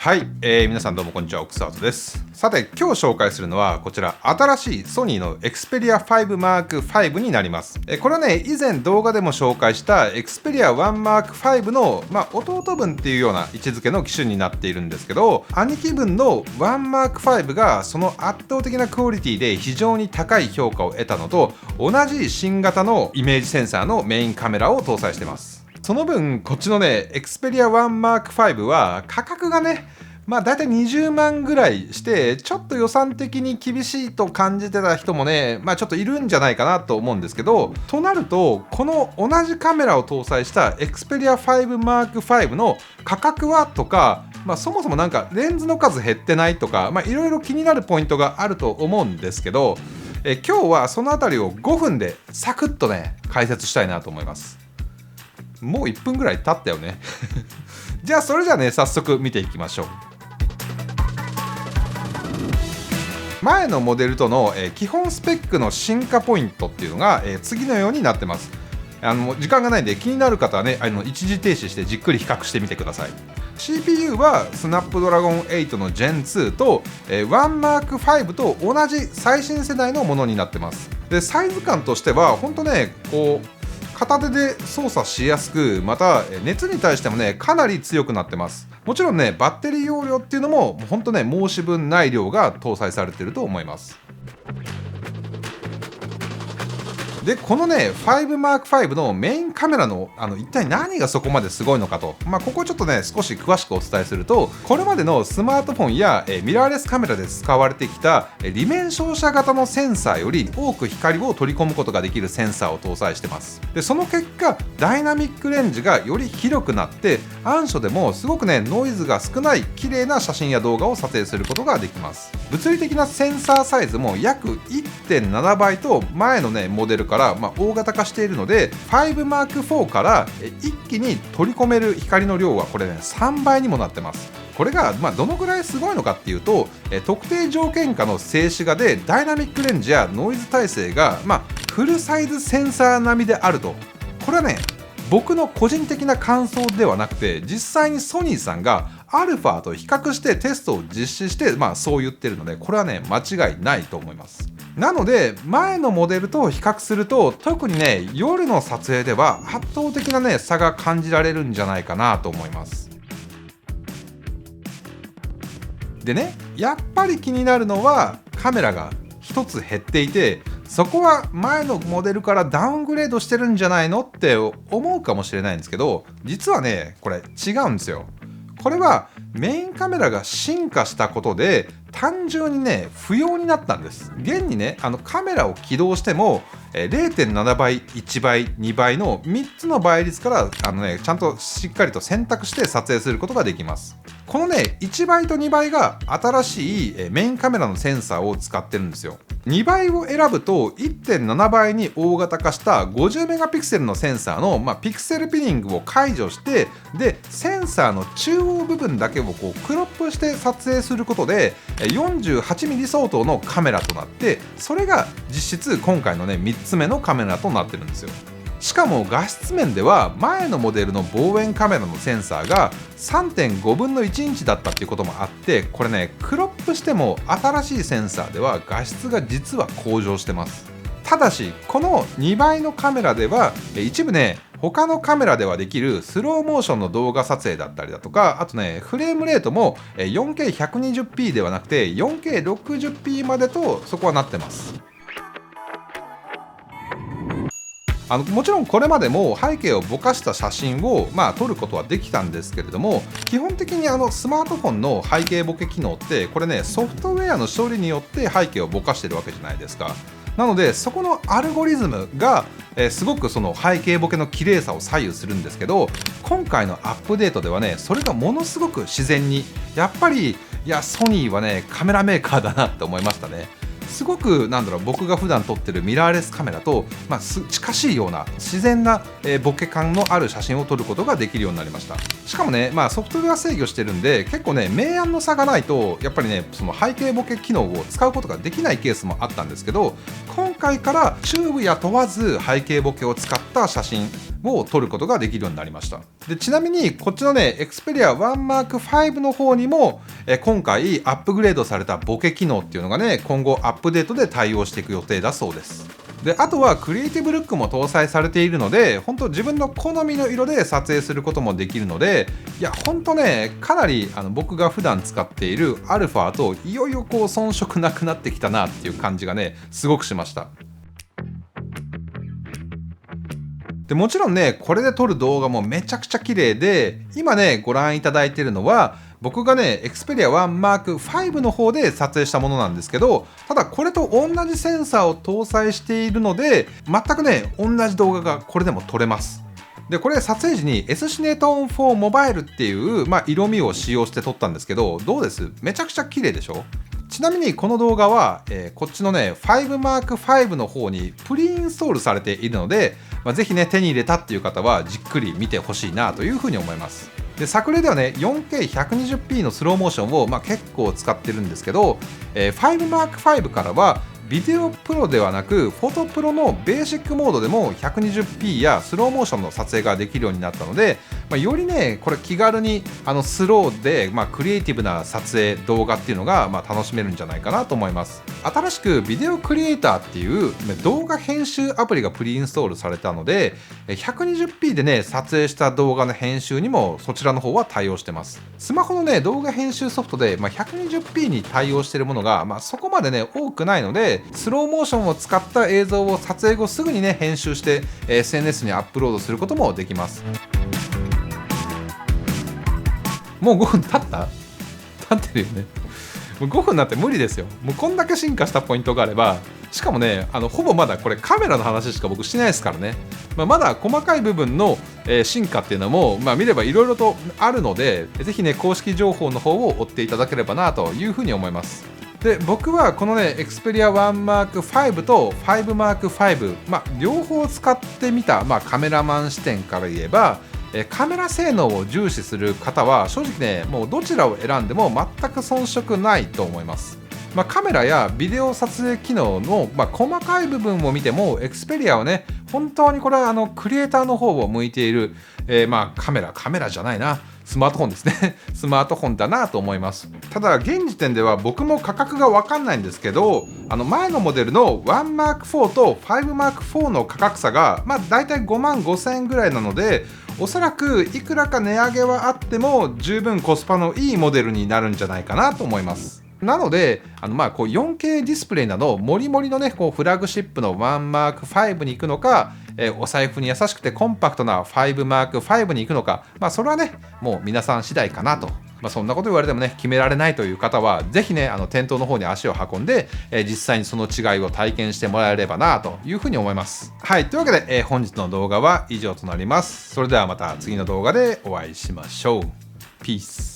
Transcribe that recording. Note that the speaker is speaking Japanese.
はい、皆さんどうもこんにちは、奥沢です。さて今日紹介するのはこちら新しいソニーの Xperia 5 Mark V になります。これはね、以前動画でも紹介した Xperia 1 Mark V の、弟分っていうような位置づけの機種になっているんですけど、兄貴分の1 Mark V がその圧倒的なクオリティで非常に高い評価を得たのと、同じ新型のイメージセンサーのメインカメラを搭載しています。その分こっちのね Xperia 1 Mark V は価格がね、だいたい20万ぐらいしてちょっと予算的に厳しいと感じてた人もね、ちょっといるんじゃないかなと思うんですけど、となるとこの同じカメラを搭載した Xperia 5 Mark V の価格はとか、そもそもなんかレンズの数減ってないとか、いろいろ気になるポイントがあると思うんですけど、今日はそのあたりを5分でサクッとね解説したいなと思います。もう1分ぐらい経ったよねじゃあそれじゃあね、早速見ていきましょう。前のモデルとの、基本スペックの進化ポイントっていうのが、次のようになってます。時間がないんで気になる方はね、一時停止してじっくり比較してみてください。CPU はスナップドラゴン8の Gen2 と、1 Mark V と同じ最新世代のものになってます。でサイズ感としては本当ね、こう片手で操作しやすく、また熱に対してもねかなり強くなってます。もちろんねバッテリー容量っていうのも本当ね申し分ない量が搭載されていると思います。でこのね 5M5 のメインカメラの一体何がそこまですごいのかと、ここちょっとね少し詳しくお伝えすると、これまでのスマートフォンやミラーレスカメラで使われてきた裏面照射型のセンサーより多く光を取り込むことができるセンサーを搭載してます。でその結果ダイナミックレンジがより広くなって、暗所でもすごくねノイズが少ない綺麗な写真や動画を撮影することができます。物理的なセンサーサイズも約 1.7 倍と前のねモデルから大型化しているので、 5M4 から一気に取り込める光の量はこれね3倍にもなってます。これがどのぐらいすごいのかっていうと、特定条件下の静止画でダイナミックレンジやノイズ耐性がフルサイズセンサー並みであると。これはね僕の個人的な感想ではなくて、実際にソニーさんがアルファと比較してテストを実施して、そう言ってるので、これはね間違いないと思います。なので前のモデルと比較すると、特にね夜の撮影では圧倒的なね差が感じられるんじゃないかなと思います。でね、やっぱり気になるのはカメラが1つ減っていて、そこは前のモデルからダウングレードしてるんじゃないのって思うかもしれないんですけど、実はねこれ違うんですよ。これはメインカメラが進化したことで単純にね不要になったんです。現にねカメラを起動しても 0.7 倍1倍2倍の3つの倍率からちゃんとしっかりと選択して撮影することができます。このね1倍と2倍が新しいメインカメラのセンサーを使ってるんですよ。2倍を選ぶと 1.7 倍に大型化した50メガピクセルのセンサーの、ピクセルピニングを解除して、でセンサーの中央部分だけをこうクロップして撮影することで 48mm 相当のカメラとなって、それが実質今回のね3つ目のカメラとなってるんですよ。しかも画質面では前のモデルの望遠カメラのセンサーが 3.5 分の1インチだったっていうこともあって、これねクロップしても新しいセンサーでは画質が実は向上してます。ただしこの2倍のカメラでは一部ね他のカメラではできるスローモーションの動画撮影だったりだとか、あとねフレームレートも 4K120p ではなくて 4K60p までとそこはなってます。もちろんこれまでも背景をぼかした写真を撮ることはできたんですけれども、基本的にスマートフォンの背景ボケ機能ってこれねソフトウェアの処理によって背景をぼかしてるわけじゃないですか。なのでそこのアルゴリズムがすごくその背景ボケの綺麗さを左右するんですけど、今回のアップデートではねそれがものすごく自然に、やっぱりソニーはねカメラメーカーだなって思いましたね。すごく僕が普段撮ってるミラーレスカメラと、近しいような自然な、ボケ感のある写真を撮ることができるようになりました。しかもね、ソフトウェア制御してるんで結構ね明暗の差がないとやっぱりねその背景ボケ機能を使うことができないケースもあったんですけど、今回からチューブや問わず背景ボケを使った写真を撮ることができるようになりました。でちなみにこっちのね Xperia One Mark V の方にも今回アップグレードされたボケ機能っていうのがね今後アップデートで対応していく予定だそうです。であとはクリエイティブルックも搭載されているので本当自分の好みの色で撮影することもできるので、いや本当ねかなり僕が普段使っている α といよいよ遜色なくなってきたなっていう感じがねすごくしました。でもちろんねこれで撮る動画もめちゃくちゃ綺麗で、今ねご覧いただいているのは僕がね Xperia One Mark V の方で撮影したものなんですけど、ただこれと同じセンサーを搭載しているので全くね同じ動画がこれでも撮れます。でこれ撮影時に S シネトーン4モバイルっていう、色味を使用して撮ったんですけど、どうです？めちゃくちゃ綺麗でしょ？ちなみにこの動画は、こっちのね 5M5 の方にプリインストールされているので、ぜひね手に入れたっていう方はじっくり見てほしいなというふうに思います。で作例ではね 4K120p のスローモーションを、結構使ってるんですけど、5M5 からはビデオプロではなくフォトプロのベーシックモードでも 120p やスローモーションの撮影ができるようになったので、よりねこれ気軽にスローで、クリエイティブな撮影動画っていうのが、楽しめるんじゃないかなと思います。新しくビデオクリエイターっていう動画編集アプリがプリインストールされたので 120p でね撮影した動画の編集にもそちらの方は対応してます。スマホのね動画編集ソフトで、120p に対応しているものが、そこまでね多くないのでスローモーションを使った映像を撮影後すぐにね編集して SNS にアップロードすることもできます。もう5分経ってるよね。もう5分になって無理ですよ。もうこんだけ進化したポイントがあれば、しかもねほぼまだこれカメラの話しか僕してないですからね。まだ細かい部分の進化っていうのも、見ればいろいろとあるので、ぜひね公式情報の方を追っていただければなというふうに思います。で僕はこのね Xperia One Mark V と 5M V、両方使ってみた、カメラマン視点から言えばカメラ性能を重視する方は正直ねもうどちらを選んでも全く遜色ないと思います。カメラやビデオ撮影機能の、細かい部分を見ても Xperia はね本当にこれはクリエイターの方を向いている、カメラじゃないなスマートフォンですねスマートフォンだなと思います。ただ現時点では僕も価格が分かんないんですけど、前のモデルの 1M4 と 5M4 の価格差がだいたい55,000円ぐらいなので、おそらくいくらか値上げはあっても十分コスパのいいモデルになるんじゃないかなと思います。なので4K ディスプレイなどモリモリのねフラグシップの 1M5 に行くのか、お財布に優しくてコンパクトな 5M5 に行くのか、それはねもう皆さん次第かなと。そんなこと言われてもね決められないという方はぜひね店頭の方に足を運んで、実際にその違いを体験してもらえればなというふうに思います。はい、というわけで、本日の動画は以上となります。それではまた次の動画でお会いしましょう。ピース。